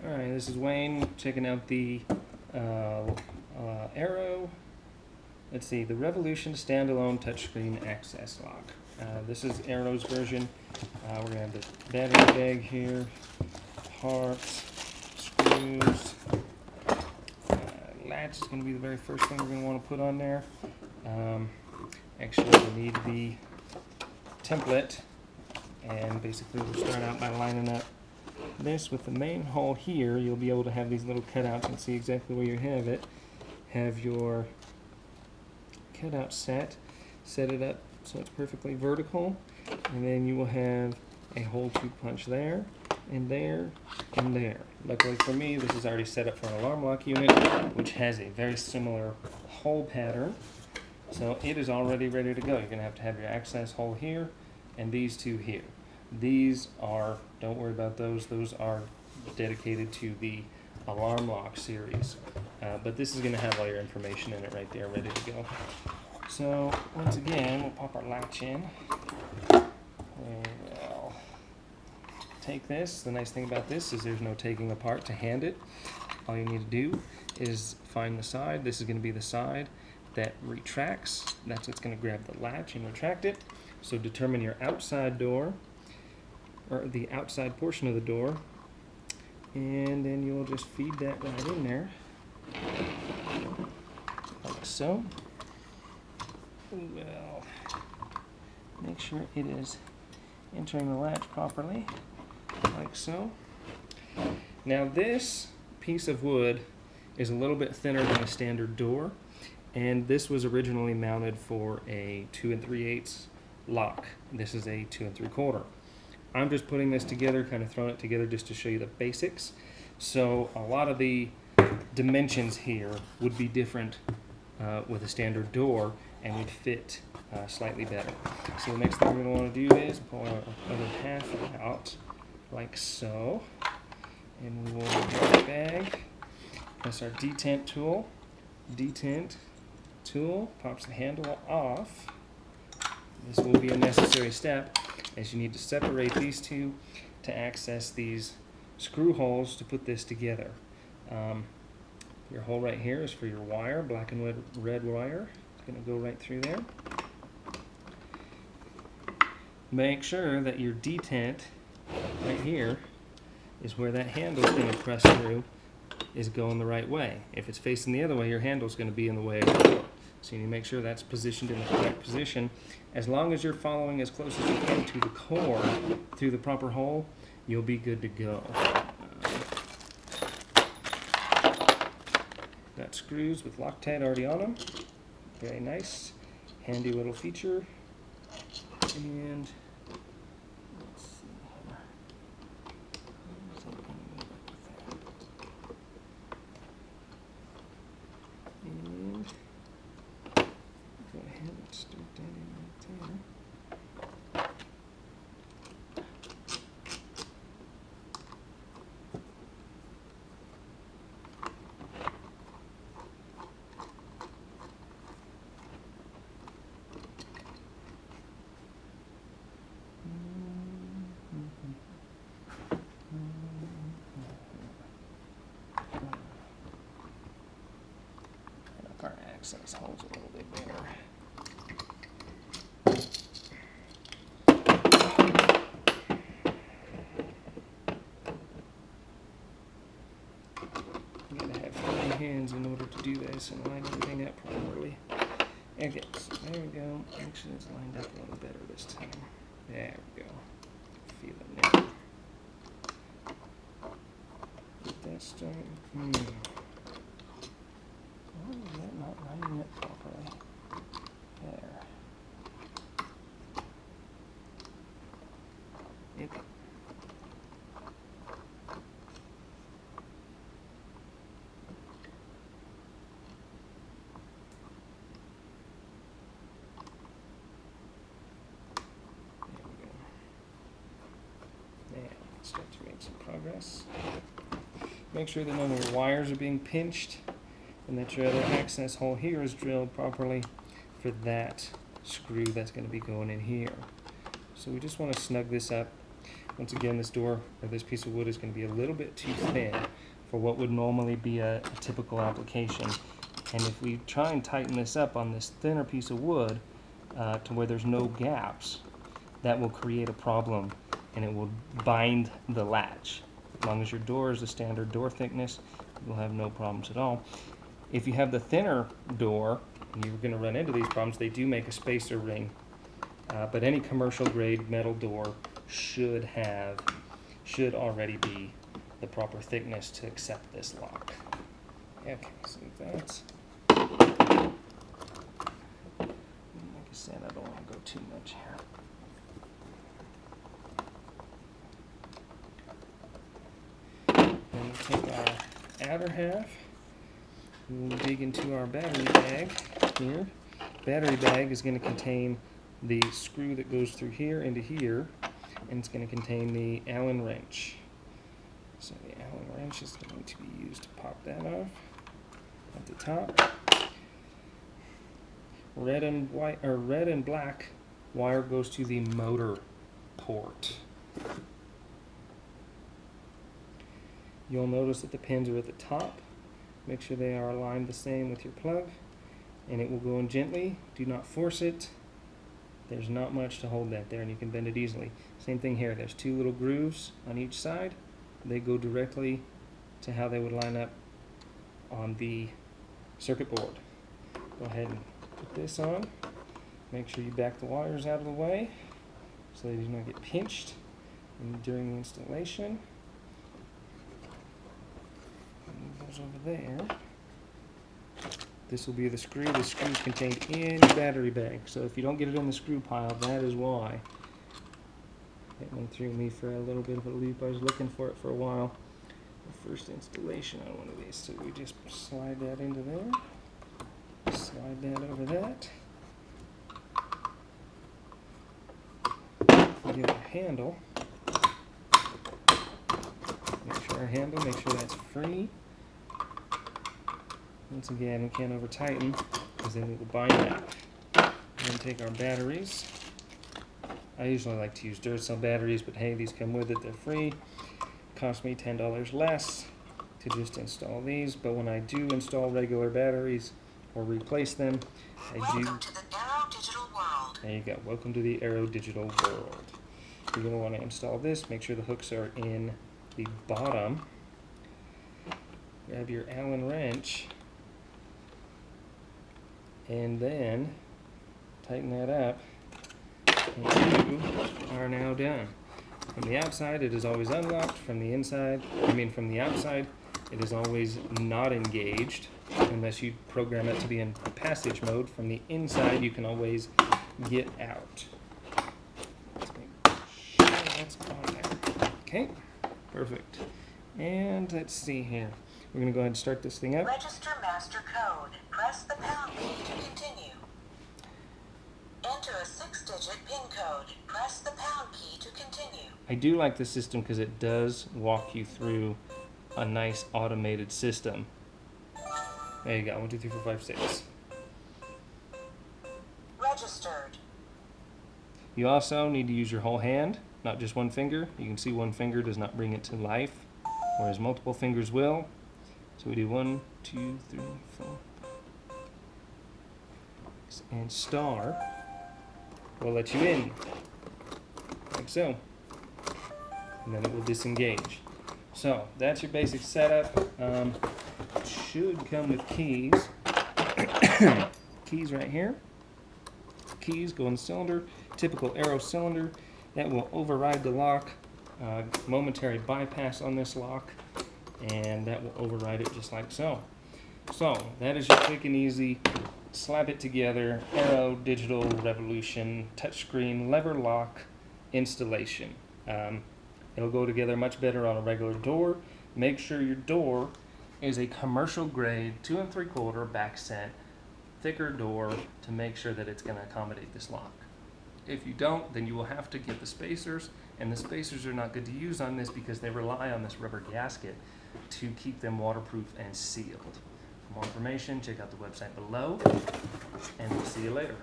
Alright, this is Wayne checking out the Arrow. Let's see, the Revolution standalone touchscreen access lock. This is Arrow's version. We're going to have the battery bag here, parts, screws. Latch is going to be the very first thing we're going to want to put on there. Actually, we need the template, and basically we'll start out by lining up this with the main hole here. You'll be able to have these little cutouts and see exactly where you have it. Have your cutout set it up so it's perfectly vertical, and then you will have a hole to punch there and there and there. Luckily for me, this is already set up for an alarm lock unit, which has a very similar hole pattern, so it is already ready to go. You're going to have your access hole here and these two here. These are, don't worry about those are dedicated to the alarm lock series, but this is going to have all your information in it right there, ready to go. So once again, we'll pop our latch in. We'll take this. The nice thing about this is there's no taking apart to hand it. All you need to do is find the side. This is going to be the side that retracts. That's what's going to grab the latch and retract it. So determine your outside door, or the outside portion of the door, and then you'll just feed that right in there, like so. Well, make sure it is entering the latch properly, like so. Now this piece of wood is a little bit thinner than a standard door, and this was originally mounted for a 2 3/8 lock. This is a 2 3/4. I'm just putting this together, kind of throwing it together just to show you the basics. So a lot of the dimensions here would be different with a standard door and would fit slightly better. So the next thing we're going to want to do is pull our other half out like so, and we will get the bag. Press our detent tool. Detent tool pops the handle off. This will be a necessary step, as you need to separate these two to access these screw holes to put this together. Your hole right here is for your wire, black and red wire. It's going to go right through there. Make sure that your detent right here is where that handle is going to press through, is going the right way. If it's facing the other way, your handle is going to be in the way of the door. So you need to make sure that's positioned in the correct position. As long as you're following as close as you can to the core through the proper hole, you'll be good to go. Got screws with Loctite already on them. Very nice, handy little feature. And let's see here. And go ahead and stick that in right there. Our access holes a little bit better. You gotta have 3 hands in order to do this and line everything up properly. Okay, so there we go. Actually, it's lined up a little better this time. There we go. Feel it now. Get that started. Why is that not lining up properly? There. Yep. There we go. Now, let's start to make some progress. Make sure that none of your wires are being pinched, and that your other access hole here is drilled properly for that screw that's going to be going in here. So we just want to snug this up Once again, this door or this piece of wood is going to be a little bit too thin for what would normally be a typical application. And if we try and tighten this up on this thinner piece of wood to where there's no gaps, that will create a problem and it will bind the latch. As long as your door is a standard door thickness, you'll have no problems at all. If you have the thinner door, and you're going to run into these problems, they do make a spacer ring. But any commercial grade metal door should already be the proper thickness to accept this lock. Okay, so that's, like I said, I don't want to go too much here. Then we'll take our outer half, and we'll dig into our battery bag here. Battery bag is going to contain the screw that goes through here into here, and it's going to contain the Allen wrench. So the Allen wrench is going to be used to pop that off at the top. Red and white, or red and black wire goes to the motor port. You'll notice that the pins are at the top. Make sure they are aligned the same with your plug, and it will go in gently. Do not force it. There's not much to hold that there, and you can bend it easily. Same thing here. There's two little grooves on each side. They go directly to how they would line up on the circuit board. Go ahead and put this on. Make sure you back the wires out of the way so they do not get pinched during the installation. Move those over there. This will be the screw. The screw is contained in the battery bag. So if you don't get it in the screw pile, that is why. That one threw me for a little bit of a loop. I was looking for it for a while. The first installation on one of these. So we just slide that into there. Slide that over that. Give it a handle. Make sure that's free. Once again, we can't over tighten because then it will bind that. Then take our batteries. I usually like to use Duracell batteries, but hey, these come with it, they're free. Cost me $10 less to just install these, but when I do install regular batteries or replace them, Welcome to the Aero Digital World. There you go. Welcome to the Aero Digital World. You're going to want to install this. Make sure the hooks are in the bottom. Grab your Allen wrench and then tighten that up, and you are now done. From the outside, it is always unlocked. From the inside, from the outside, it is always not engaged unless you program it to be in passage mode. From the inside, you can always get out. Let's make sure that's on there. Okay, perfect. And let's see here. We're going to go ahead and start this thing up. Register master code. Press the pound key to continue. Enter a 6-digit PIN code. Press the pound key to continue. I do like this system because it does walk you through a nice automated system. There you go. 1, 2, 3, 4, 5, 6. Registered. You also need to use your whole hand, not just one finger. You can see one finger does not bring it to life, whereas multiple fingers will. So we do 1, 2, 3, 4, and star will let you in, like so, and then it will disengage. So that's your basic setup. It should come with keys. Keys right here. Keys go in the cylinder, typical Aero cylinder. That will override the lock. Momentary bypass on this lock, and that will override it just like so. So that is your quick and easy slap it together Aero Digital Revolution touchscreen lever lock installation. It'll go together much better on a regular door. Make sure your door is a commercial grade 2 3/4 back set thicker door to make sure that it's going to accommodate this lock. If you don't, then you will have to get the spacers, and the spacers are not good to use on this because they rely on this rubber gasket to keep them waterproof and sealed. For more information, check out the website below, and we'll see you later.